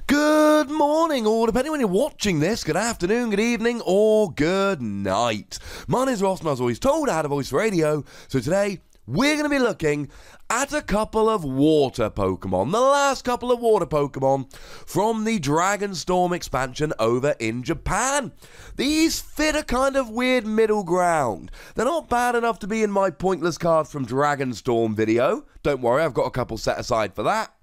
Good morning, or depending when you're watching this, good afternoon, good evening, or good night. My name's Ross, and I was always told I had a voice for radio, so today we're going to be looking at a couple of water Pokemon, the last couple of water Pokemon from the Dragonstorm expansion over in Japan. These fit a kind of weird middle ground. They're not bad enough to be in my pointless card from Dragonstorm video. Don't worry, I've got a couple set aside for that.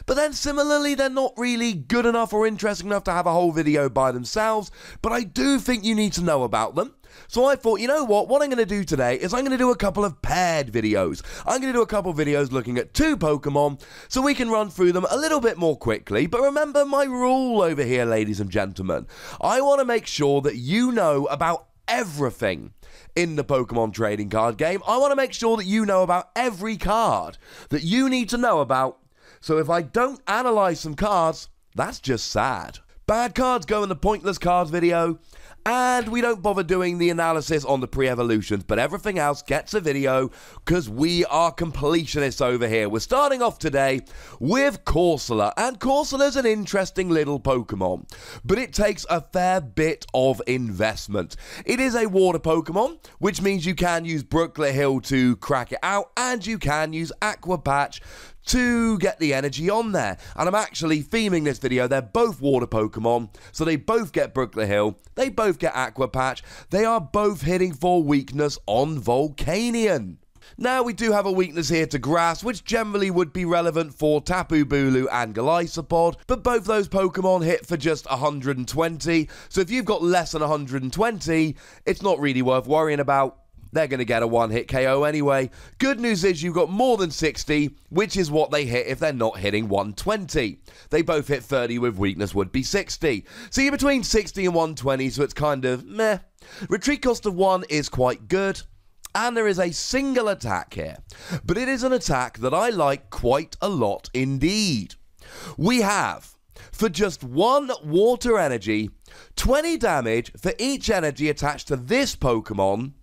But then similarly, they're not really good enough or interesting enough to have a whole video by themselves, but I do think you need to know about them. So I thought, you know what I'm going to do today is I'm going to do a couple of paired videos. I'm going to do a couple of videos looking at two Pokemon so we can run through them a little bit more quickly. But remember my rule over here, ladies and gentlemen. I want to make sure that you know about everything in the Pokemon trading card game. I want to make sure that you know about every card that you need to know about. So if I don't analyze some cards, that's just sad. Bad cards go in the pointless cards video, and we don't bother doing the analysis on the pre-evolutions, but everything else gets a video because we are completionists over here. We're starting off today with Corsola, and Corsola's an interesting little Pokemon, but it takes a fair bit of investment. It is a water Pokemon, which means you can use Brooklet Hill to crack it out, and you can use Aqua Patch to get the energy on there. And I'm actually theming this video, they're both water Pokemon, so they both get Brooklet Hill, they both get Aqua Patch, they are both hitting for weakness on Volcanion. Now we do have a weakness here to Grass, which generally would be relevant for Tapu Bulu and Golisopod, but both those Pokemon hit for just 120, so if you've got less than 120, it's not really worth worrying about. They're going to get a one-hit KO anyway. Good news is you've got more than 60, which is what they hit if they're not hitting 120. They both hit 30 with weakness would be 60. So you're between 60 and 120, so it's kind of meh. Retreat cost of 1 is quite good. And there is a single attack here. But it is an attack that I like quite a lot indeed. We have, for just 1 water energy, 20 damage for each energy attached to this Pokemon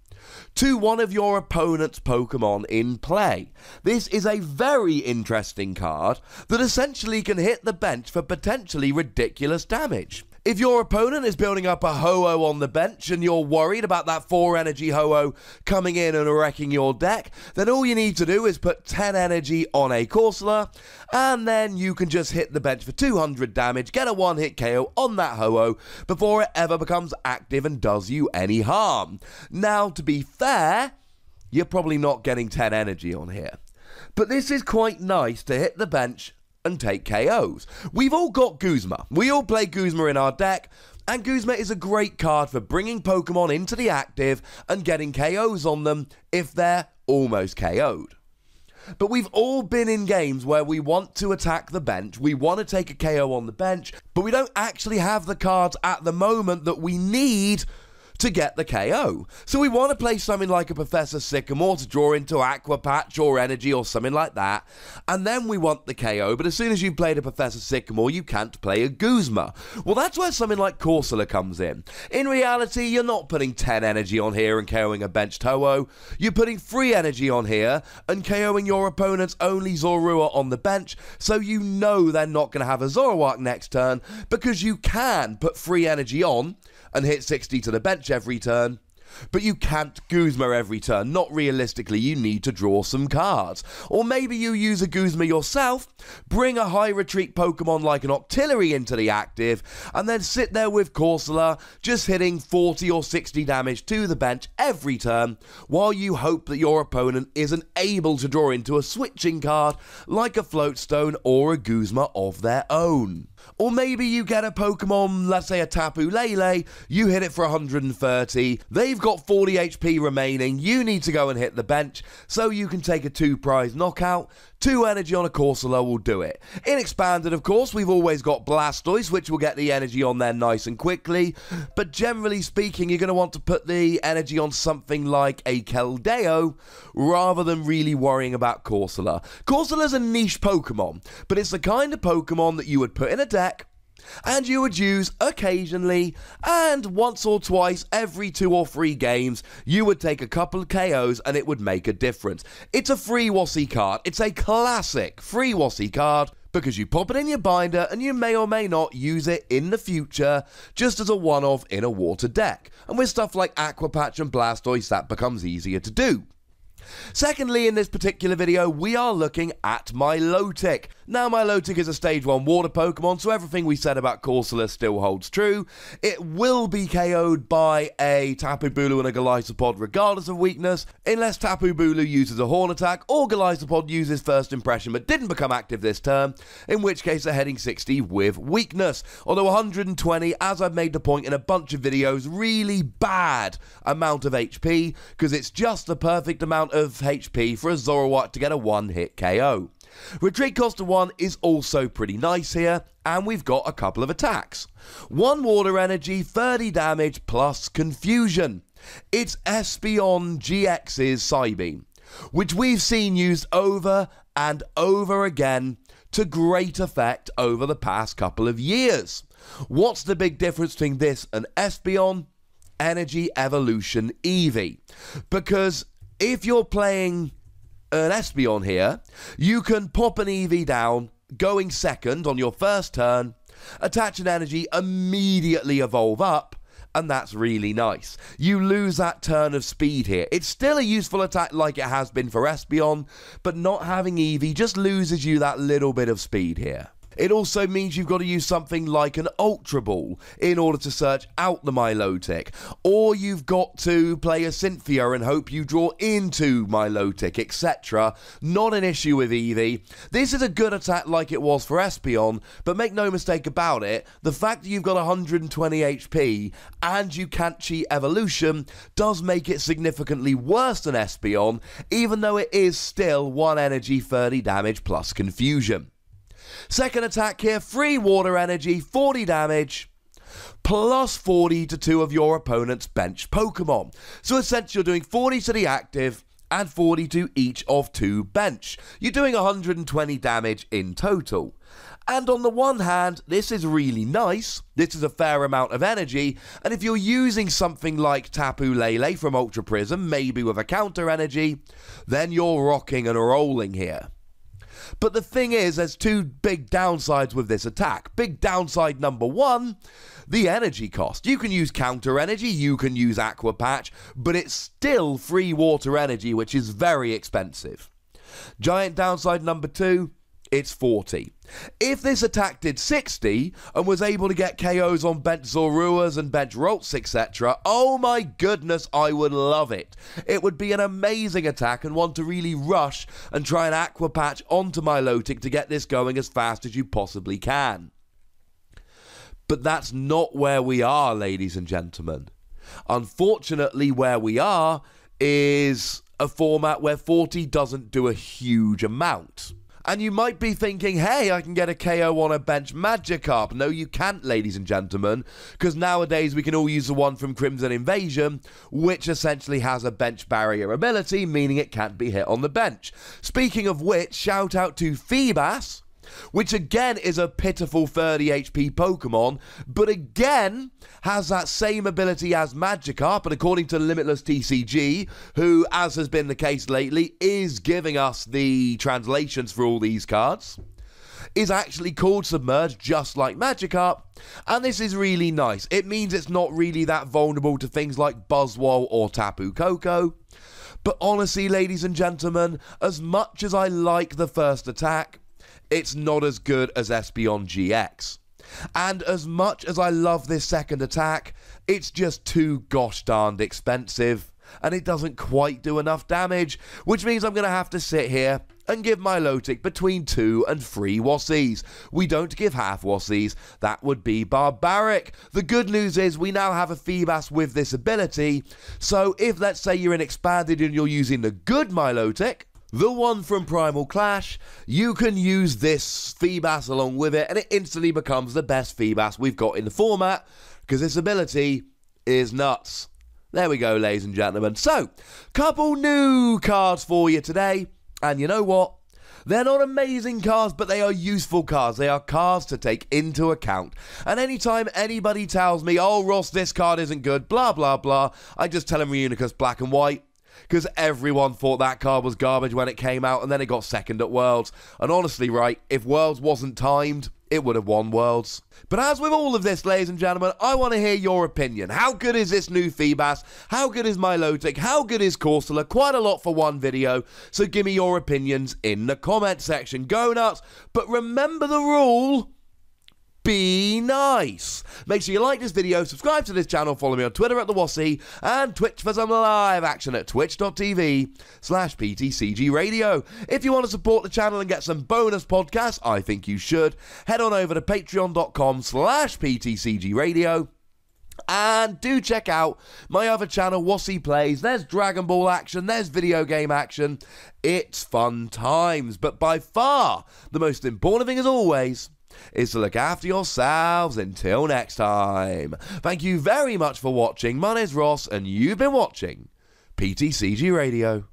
to one of your opponent's Pokemon in play. This is a very interesting card that essentially can hit the bench for potentially ridiculous damage. If your opponent is building up a Ho-Oh on the bench and you're worried about that 4 energy Ho-Oh coming in and wrecking your deck, then all you need to do is put 10 energy on a Corsola, and then you can just hit the bench for 200 damage, get a one-hit KO on that Ho-Oh before it ever becomes active and does you any harm. Now, to be fair, you're probably not getting 10 energy on here, but this is quite nice to hit the bench and take KOs. We've all got Guzma. We all play Guzma in our deck, and Guzma is a great card for bringing Pokemon into the active and getting KOs on them if they're almost KO'd. But we've all been in games where we want to attack the bench, we want to take a KO on the bench, but we don't actually have the cards at the moment that we need to get the KO. So we want to play something like a Professor Sycamore to draw into Aqua Patch or Energy or something like that, and then we want the KO, but as soon as you've played a Professor Sycamore, you can't play a Guzma. Well, that's where something like Corsola comes in. In reality, you're not putting 10 energy on here and KOing a benched Ho-Oh. You're putting 3 energy on here and KOing your opponent's only Zorua on the bench, so you know they're not going to have a Zoroark next turn because you can put 3 energy on and hit 60 to the bench every turn, but you can't Guzma every turn. Not realistically, you need to draw some cards. Or maybe you use a Guzma yourself, bring a high retreat Pokemon like an Octillery into the active, and then sit there with Corsola, just hitting 40 or 60 damage to the bench every turn, while you hope that your opponent isn't able to draw into a switching card like a Floatstone or a Guzma of their own. Or maybe you get a Pokemon, let's say a Tapu Lele, you hit it for 130, they've got 40 HP remaining, you need to go and hit the bench, so you can take a 2-prize knockout. 2 energy on a Corsola will do it. In Expanded, of course, we've always got Blastoise, which will get the energy on there nice and quickly, but generally speaking, you're going to want to put the energy on something like a Keldeo, rather than really worrying about Corsola. Corsola's a niche Pokemon, but it's the kind of Pokemon that you would put in a deck, and you would use occasionally, and once or twice every 2 or 3 games, you would take a couple of KOs and it would make a difference. It's a free Wassy card. It's a classic free Wassy card, because you pop it in your binder and you may or may not use it in the future just as a one-off in a water deck. And with stuff like Aqua Patch and Blastoise, that becomes easier to do. Secondly, in this particular video, we are looking at Milotic. Now, Milotic is a Stage 1 water Pokemon, so everything we said about Corsola still holds true. It will be KO'd by a Tapu Bulu and a Golisopod regardless of weakness, unless Tapu Bulu uses a Horn Attack or Golisopod uses First Impression but didn't become active this turn, in which case they're heading 60 with weakness. Although 120, as I've made the point in a bunch of videos, really bad amount of HP, because it's just the perfect amount of HP for a Zoroark to get a one-hit KO. Retreat cost of 1 is also pretty nice here, and we've got a couple of attacks. 1 water energy, 30 damage plus confusion. It's Espeon GX's Psybeam, which we've seen used over and over again to great effect over the past couple of years. What's the big difference between this and Espeon? Energy Evolution Eevee. Because if you're playing an Espeon here, you can pop an Eevee down, going second on your first turn, attach an energy, immediately evolve up, and that's really nice. You lose that turn of speed here. It's still a useful attack like it has been for Espeon, but not having Eevee just loses you that little bit of speed here. It also means you've got to use something like an Ultra Ball in order to search out the Milotic, or you've got to play a Cynthia and hope you draw into Milotic, etc. Not an issue with Eevee. This is a good attack like it was for Espeon, but make no mistake about it, the fact that you've got 120 HP and you can't cheat evolution does make it significantly worse than Espeon, even though it is still 1 energy, 30 damage plus confusion. Second attack here, 3 water energy, 40 damage, plus 40 to 2 of your opponent's bench Pokemon. So essentially you're doing 40 to the active and 40 to each of 2 bench. You're doing 120 damage in total. And on the one hand, this is really nice, this is a fair amount of energy, and if you're using something like Tapu Lele from Ultra Prism, maybe with a counter energy, then you're rocking and rolling here. But the thing is, there's 2 big downsides with this attack. Big downside number 1, the energy cost. You can use counter energy, you can use Aqua Patch, but it's still free water energy, which is very expensive. Giant downside number 2, it's 40. If this attack did 60 and was able to get KOs on bench Zoruas and bench Rolts, etc., oh my goodness, I would love it. It would be an amazing attack and one to really rush and try and Aqua Patch onto Milotic to get this going as fast as you possibly can. But that's not where we are, ladies and gentlemen. Unfortunately, where we are is a format where 40 doesn't do a huge amount. And you might be thinking, hey, I can get a KO on a bench Magikarp. No, you can't, ladies and gentlemen, because nowadays we can all use the one from Crimson Invasion, which essentially has a bench barrier ability, meaning it can't be hit on the bench. Speaking of which, shout out to Feebas, which again is a pitiful 30 HP Pokemon, but again has that same ability as Magikarp, and according to Limitless TCG, who, as has been the case lately, is giving us the translations for all these cards, is actually called Submerge just like Magikarp, and this is really nice. It means it's not really that vulnerable to things like Buzzwole or Tapu Koko. But honestly, ladies and gentlemen, as much as I like the first attack, it's not as good as Espeon GX. And as much as I love this second attack, it's just too gosh darned expensive, and it doesn't quite do enough damage, which means I'm going to have to sit here and give Milotic between 2 and 3 Wassies. We don't give half Wassies, that would be barbaric. The good news is we now have a Feebas with this ability, so if let's say you're in Expanded and you're using the good Milotic, the one from Primal Clash, you can use this Feebas along with it, and it instantly becomes the best Feebas we've got in the format, because this ability is nuts. There we go, ladies and gentlemen. So, couple new cards for you today, and you know what? They're not amazing cards, but they are useful cards. They are cards to take into account. And anytime anybody tells me, oh, Ross, this card isn't good, blah, blah, blah, I just tell them Reunicus Black and White. because everyone thought that card was garbage when it came out, and then it got second at Worlds. And honestly, right, if Worlds wasn't timed, it would have won Worlds. But as with all of this, ladies and gentlemen, I want to hear your opinion. How good is this new Feebas? How good is Milotic? How good is Corsola? Quite a lot for one video, so give me your opinions in the comment section. Go nuts, but remember the rule: be nice. Make sure you like this video, subscribe to this channel, follow me on Twitter at @TheWossy, and Twitch for some live action at twitch.tv/PTCGRadio. If you want to support the channel and get some bonus podcasts, I think you should, head on over to patreon.com/PTCGRadio. And do check out my other channel, Wossy Plays. There's Dragon Ball action, there's video game action. It's fun times. But by far, the most important thing as always is to look after yourselves until next time. Thank you very much for watching. My name's Ross, and you've been watching PTCG Radio.